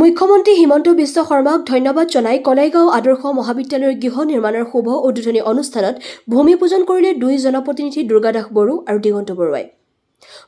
মুখ্যমন্ত্ৰী হিমন্ত বিশ্ব শৰ্মাক ধন্যবাদ জনাই কলাইগাঁও আদৰ্শ মহাবিদ্যালয়ৰ গৃহ নিৰ্মাণৰ শুভ উদ্বোধনী অনুষ্ঠানত ভূমি পূজন কৰিলে দুই জনপ্ৰতিনিধি দুৰ্গা দাস বড়ো আৰু দিগন্ত বৰুৱাই।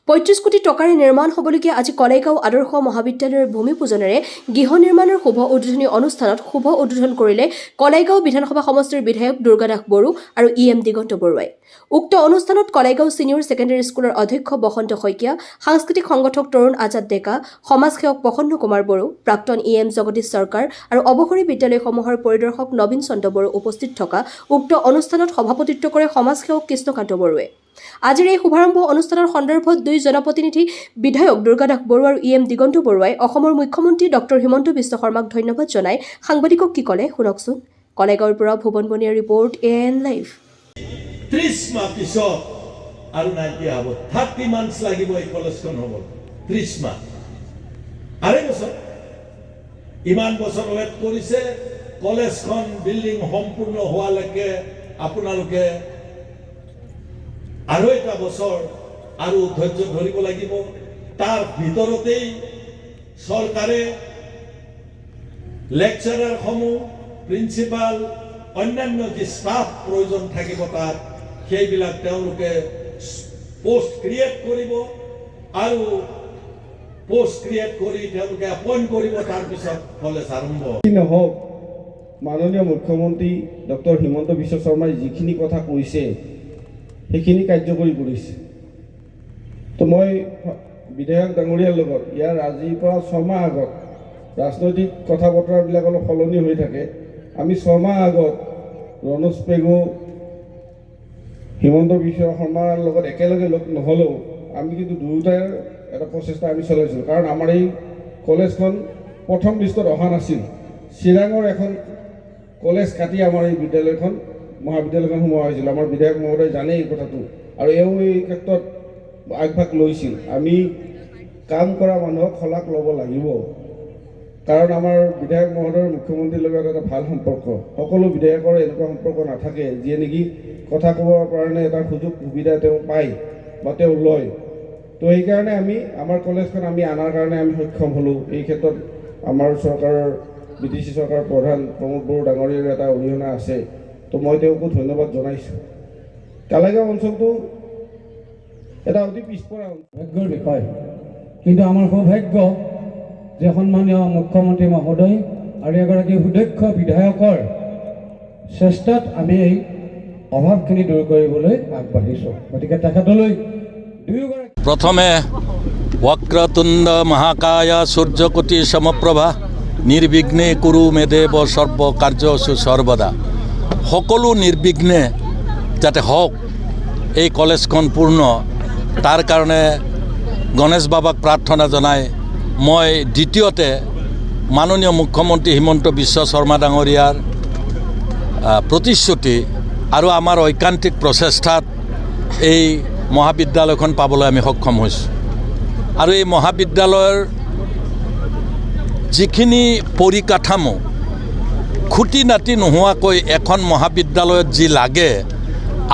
৩৫ কোটি টকাৰে নিৰ্মাণ হ'বলগীয়া আজি কলাইগাঁও আদৰ্শ মহাবিদ্যালয়ৰ ভূমি পূজনেৰে গৃহ নিৰ্মাণৰ শুভ উদ্বোধনী অনুষ্ঠানত শুভ উদ্বোধন কৰিলে কলাইগাঁও বিধানসভা সমষ্টিৰ বিধায়ক দুৰ্গা দাস বড়ো আৰু দিগন্ত বৰুৱাই। উক্ত অনুষ্ঠানত কলাইগাঁও ছিনিয়ৰ ছেকেণ্ডেৰী স্কুলৰ অধ্যক্ষ বসন্ত শইকীয়া, সাংস্কৃতিক সংগঠক তৰুণ আজাদ ডেকা, সমাজসেৱক প্ৰসন্ন কুমাৰ বড়ো, প্ৰাক্তন জগদীশ চৰকাৰ আৰু অৱসৰী বিদ্যালয়সমূহৰ পৰিদৰ্শক নবীন চন্দ্ৰ বড়ো উপস্থিত থকা উক্ত অনুষ্ঠানত সভাপতিত্ব কৰে সমাজসেৱক কৃষ্ণকান্ত বড়োৱে। আজিৰ এই শুভাৰম্ভ অনুষ্ঠানৰ সন্দৰ্ভত দুই জনপ্ৰতিনিধি বিধায়ক দুৰ্গা দাস বড়ো আৰু দিগন্ত বৰুৱাই অসমৰ মুখ্যমন্ত্ৰী ডক্টৰ হিমন্ত বিশ্ব শৰ্মাক ধন্যবাদ জনাই সাংবাদিকক কি ক'লে শুনকচোন। কলাইগাঁৱৰ পৰা ভুৱন বনিয়াৰ ৰিপৰ্ট AN লাইভ। 30 মাহ পিছত আৰু নাইকিয়া হ'ব, 30 মান্থছ লাগিব এই কলেজখন হ'ব, 30 মাহ আঢ়ৈ বছৰ। ইমান বছৰ ৱেইট কৰিছে, কলেজখন বিল্ডিং সম্পূৰ্ণ হোৱালৈকে আপোনালোকে আৰু এটা বছৰ আৰু ধৈৰ্য ধৰিব লাগিব। তাৰ ভিতৰতেই চৰকাৰে লেকচাৰাৰসমূহ, প্ৰিন্সিপাল, অন্যান্য যি ষ্টাফ প্ৰয়োজন থাকিব তাত সেইবিলাক তেওঁলোকে পোষ্ট ক্ৰিয়েট কৰিব আৰু পোষ্ট ক্ৰিয়েট কৰি তেওঁলোকে এপইণ্ট কৰিব, তাৰপিছত কলেজ আৰম্ভ নহওক। মাননীয় মুখ্যমন্ত্ৰী ডক্টৰ হিমন্ত বিশ্ব শৰ্মাই যিখিনি কথা কৈছে সেইখিনি কাৰ্যকৰী কৰিছে। তো মই বিধায়ক ডাঙৰীয়াৰ লগত ইয়াৰ আজিৰ পৰা 6 মাহ আগত, ৰাজনৈতিক কথা বতৰাবিলাক অলপ সলনি হৈ থাকে, আমি 6 মাহ আগত ৰণোজ পেগু, হিমন্ত বিশ্ব শৰ্মাৰ লগত একেলগে লগ নহ'লেও আমি কিন্তু দুয়োটাৰ এটা প্ৰচেষ্টা আমি চলাইছিলোঁ। কাৰণ আমাৰ এই কলেজখন প্ৰথম লিষ্টত অহা নাছিল। চিৰাঙৰ এখন কলেজ কাটি আমাৰ এই বিদ্যালয়খন, মহাবিদ্যালয়খন সোমোৱা হৈছিল। আমাৰ বিধায়ক মহোদয় জানে এই কথাটো আৰু এওঁ এই ক্ষেত্ৰত আগভাগ লৈছিল। আমি কাম কৰা মানুহক শলাগ ল'ব লাগিব, কাৰণ আমাৰ বিধায়ক মহোদয়ৰ মুখ্যমন্ত্ৰীৰ লগত এটা ভাল সম্পৰ্ক। সকলো বিধায়কৰ এনেকুৱা সম্পৰ্ক নাথাকে যিয়ে নেকি কথা ক'বৰ কাৰণে এটা সুযোগ সুবিধা তেওঁ পায় বা তেওঁ লয়। তো সেইকাৰণে আমি আমাৰ কলেজখন আমি অনাৰ কাৰণে আমি সক্ষম হ'লোঁ। এই ক্ষেত্ৰত আমাৰ চৰকাৰৰ BTC চৰকাৰৰ প্ৰধান প্ৰমোদ বড়ো ডাঙৰীয়াৰ এটা অৰিহণা আছে। তো মই তেওঁকো ধন্যবাদ জনাইছোঁ। কলাইগাঁও অঞ্চলটো এটা অতি পিছপৰা ভাগ্যৰ বিষয়, কিন্তু আমাৰ সৌভাগ্য যে সন্মানীয় মুখ্যমন্ত্ৰী মহোদয় আৰু এগৰাকী সুদক্ষ বিধায়কৰ চেষ্টাত আমি এই অভাৱখিনি দূৰ কৰিবলৈ আগবাঢ়িছোঁ। গতিকে তেখেতলৈ দুয়োগৰাকী প্ৰথমে বক্ৰতুণ্ড মহাকায় সূৰ্যকোটি সমপ্ৰভা নিৰ্বিঘ্নে কুৰু মেদেৱ সৰ্ব কাৰ্যসু সৰ্বদা। সকলো নিৰ্বিঘ্নে যাতে হওক, এই কলেজখন পূৰ্ণ, তাৰ কাৰণে গণেশ বাবাক প্ৰাৰ্থনা জনাই মই দ্বিতীয়তে মাননীয় মুখ্যমন্ত্ৰী হিমন্ত বিশ্ব শৰ্মা ডাঙৰীয়াৰ প্ৰতিশ্ৰুতি আৰু আমাৰ ঐকান্তিক প্ৰচেষ্টাত এই মহাবিদ্যালয়খন পাবলৈ আমি সক্ষম হৈছোঁ। আৰু এই মহাবিদ্যালয়ৰ যিখিনি পৰিকাঠামো, খুঁটি নাটি নোহোৱাকৈ এখন মহাবিদ্যালয়ত যি লাগে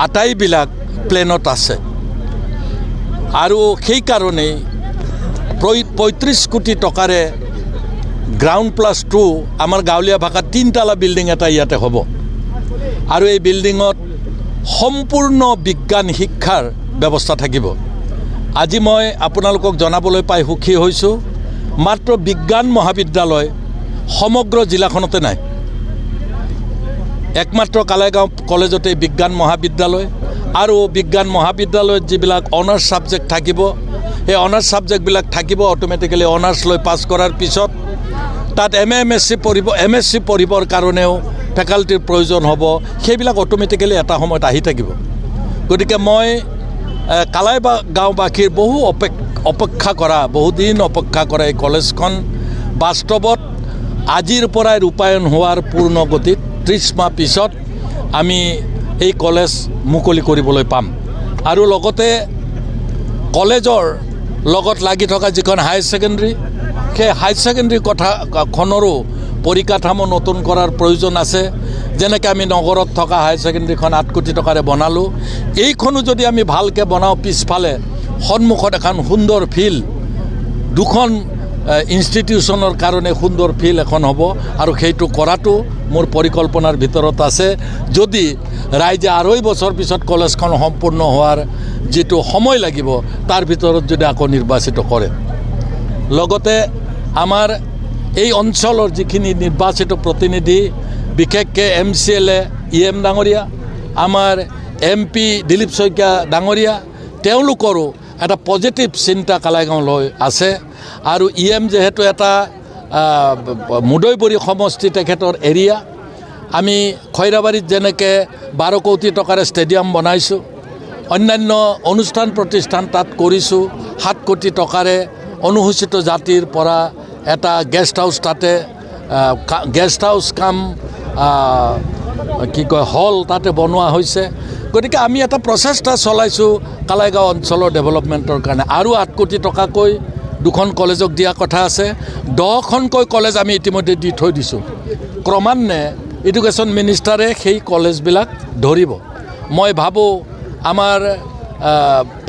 আটাইবিলাক প্লেনত আছে। আৰু সেইকাৰণেই 35 কোটি টকাৰে গ্ৰাউণ্ড +2 আমাৰ গাঁৱলীয়া ভাষাত 3 তালা বিল্ডিং এটা ইয়াতে হ'ব। আৰু এই বিল্ডিঙত সম্পূৰ্ণ বিজ্ঞান শিক্ষাৰ ব্যৱস্থা থাকিব। আজি মই আপোনালোকক জনাবলৈ পাই সুখী হৈছোঁ, মাত্ৰ বিজ্ঞান মহাবিদ্যালয় সমগ্ৰ জিলাখনতে নাই। একমাত্ৰ কলাইগাঁও কলেজতে বিজ্ঞান মহাবিদ্যালয়, আৰু বিজ্ঞান মহাবিদ্যালয়ত যিবিলাক অনাৰ্ছ ছাবজেক্ট থাকিব, সেই অনাৰ্ছ ছাবজেক্টবিলাক থাকিব অট'মেটিকেলি। অনাৰ্ছ লৈ পাছ কৰাৰ পিছত তাত MSc পঢ়িবৰ কাৰণেও ফেকাল্টিৰ প্ৰয়োজন হ'ব, সেইবিলাক অট'মেটিকেলি এটা সময়ত আহি থাকিব। গতিকে মই কলাইগাঁওবাসীৰ বহুদিন অপেক্ষা কৰা এই কলেজখন বাস্তৱত আজিৰ পৰাই ৰূপায়ণ হোৱাৰ পূৰ্ণ গতিত 30 মাহ পিছত আমি এই কলেজ মুকলি কৰিবলৈ পাম। আৰু লগতে কলেজৰ লগত লাগি থকা যিখন হায়াৰ ছেকেণ্ডেৰী, সেই হায়াৰ ছেকেণ্ডেৰী কথাখনৰো পৰিকাঠামো নতুন কৰাৰ প্ৰয়োজন আছে। যেনেকৈ আমি নগৰত থকা হায়াৰ ছেকেণ্ডেৰীখন 8 কোটি টকাৰে বনালোঁ, এইখনো যদি আমি ভালকৈ বনাওঁ, পিছফালে সন্মুখত এখন সুন্দৰ ফিল্ড, 2খন ইনষ্টিটিউশ্যনৰ কাৰণে সুন্দৰ ফিল্ড এখন হ'ব আৰু সেইটো কৰাটো মোৰ পৰিকল্পনাৰ ভিতৰত আছে যদি ৰাইজে 2.5 বছৰ পিছত কলেজখন সম্পূৰ্ণ হোৱাৰ যিটো সময় লাগিব তাৰ ভিতৰত যদি আকৌ নিৰ্বাচিত কৰে লগতে আমাৰ এই অঞ্চলৰ যিখিনি নিৰ্বাচিত প্ৰতিনিধি বিশেষকৈ MCLA EM ডাঙৰীয়া আমাৰ MP দিলীপ শইকীয়া ডাঙৰীয়া তেওঁলোকৰো এটা পজিটিভ চিন্তা কালাইগাঁৱলৈ আছে আৰু EM যেহেতু এটা মুদৈবৰী সমষ্টি তেখেতৰ এৰিয়া আমি খৈৰাবাৰীত যেনেকৈ 12 কোটি টকাৰ ষ্টেডিয়াম বনাইছোঁ অন্যান্য অনুষ্ঠান প্ৰতিষ্ঠান তাত কৰিছোঁ 7 কোটি টকাৰে অনুসূচিত জাতিৰ পৰা এটা গেষ্ট হাউচ তাতে গেষ্ট হাউচ কাম কি কয় হল তাতে বনোৱা হৈছে গতিকে আমি এটা প্ৰচেষ্টা চলাইছোঁ কালাইগাঁও অঞ্চলৰ ডেভেলপমেণ্টৰ কাৰণে আৰু 8 কোটি টকাকৈ 2খন কলেজক দিয়া কথা আছে 10খনকৈ কলেজ আমি ইতিমধ্যে দি থৈ দিছোঁ ক্ৰমান্বয়ে এডুকেশ্যন মিনিষ্টাৰে সেই কলেজবিলাক ধৰিব মই ভাবোঁ আমাৰ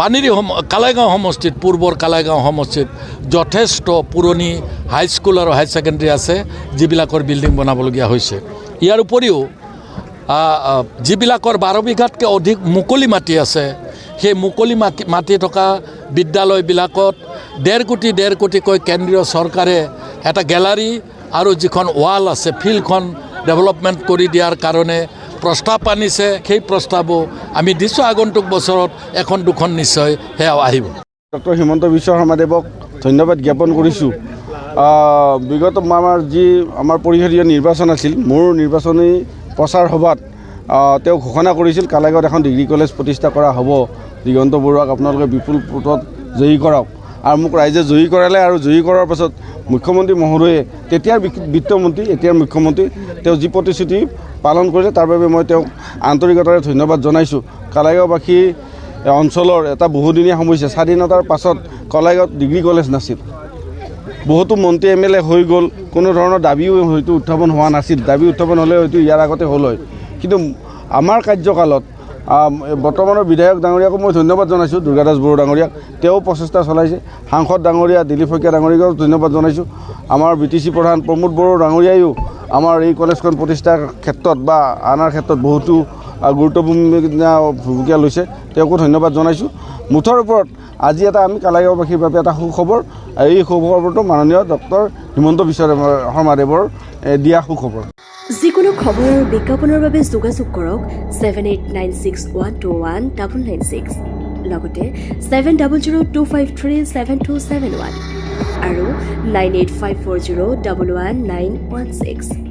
পানীৰী কালাইগাঁও সমষ্টিত পূৰ্বৰ কালাইগাঁও সমষ্টিত যথেষ্ট পুৰণি হাইস্কুল আৰু হাই ছেকেণ্ডেৰী আছে যিবিলাকৰ বিল্ডিং বনাবলগীয়া হৈছে ইয়াৰ উপৰিও যিবিলাকৰ 12 বিঘাতকৈ অধিক মুকলি মাটি আছে সেই মুকলি মাটি থকা বিদ্যালয়বিলাকত 1.5 কোটিকৈ কেন্দ্ৰীয় চৰকাৰে এটা গেলাৰী আৰু যিখন ৱাল আছে ফিল্ডখন ডেভেলপমেণ্ট কৰি দিয়াৰ কাৰণে প্ৰস্তাৱ আনিছে সেই প্ৰস্তাৱো আমি দিছোঁ আগন্তুক বছৰত 1-2খন নিশ্চয় সেয়াও আহিব ডক্টৰ হিমন্ত বিশ্ব শৰ্মাদেৱক ধন্যবাদ জ্ঞাপন কৰিছোঁ বিগত আমাৰ পৰিষদীয় নিৰ্বাচন আছিল মোৰ নিৰ্বাচনী প্ৰচাৰ সভাত তেওঁ ঘোষণা কৰিছিল কালাইগাঁৱত এখন ডিগ্ৰী কলেজ প্ৰতিষ্ঠা কৰা হ'ব দিগন্ত বৰুৱাক আপোনালোকে বিপুল ভোটত জয়ী কৰক আৰু মোক ৰাইজে জয়ী কৰালে আৰু জয়ী কৰাৰ পাছত মুখ্যমন্ত্ৰী মহোদয়ে তেতিয়াৰ বিত্তমন্ত্ৰী এতিয়াৰ মুখ্যমন্ত্ৰী তেওঁ যি প্ৰতিশ্ৰুতি পালন কৰিলে তাৰ বাবে মই তেওঁক আন্তৰিকতাৰে ধন্যবাদ জনাইছোঁ কালাইগাঁওবাসী অঞ্চলৰ এটা বহুদিনীয়া সমস্যা স্বাধীনতাৰ পাছত কালাইগাঁৱত ডিগ্ৰী কলেজ নাছিল বহুতো মন্ত্ৰী MLA হৈ গ'ল কোনো ধৰণৰ দাবীও হয়তো উত্থাপন হোৱা নাছিল দাবী উত্থাপন হ'লে হয়তো ইয়াৰ আগতে হ'ল হয় কিন্তু আমাৰ কাৰ্যকালত বৰ্তমানৰ বিধায়ক ডাঙৰীয়াকো মই ধন্যবাদ জনাইছোঁ দুৰ্গাদাস বড়ো ডাঙৰীয়াক তেওঁ প্ৰচেষ্টা চলাইছে সাংসদ ডাঙৰীয়া দিলীপ শইকীয়া ডাঙৰীয়াকো ধন্যবাদ জনাইছোঁ আমাৰ BTC প্ৰধান প্ৰমোদ বড়ো ডাঙৰীয়ায়ো আমাৰ এই কলেজখন প্ৰতিষ্ঠাৰ ক্ষেত্ৰত বা আনাৰ ক্ষেত্ৰত বহুতো গুৰুত্বপূৰ্ণ ভূমিকা লৈছে তেওঁকো ধন্যবাদ জনাইছোঁ মুঠৰ ওপৰত আজি এটা আমি কালাইগাঁওবাসীৰ বাবে এটা সুখবৰ এই সুখবৰটো মাননীয় ডক্টৰ হিমন্ত বিশ্ব শৰ্মাদেৱৰ দিয়া সুখবৰ যিকোনো খবৰ আৰু বিজ্ঞাপনৰ বাবে যোগাযোগ কৰক 7896121996 লগতে 7002537271 আৰু 9854011916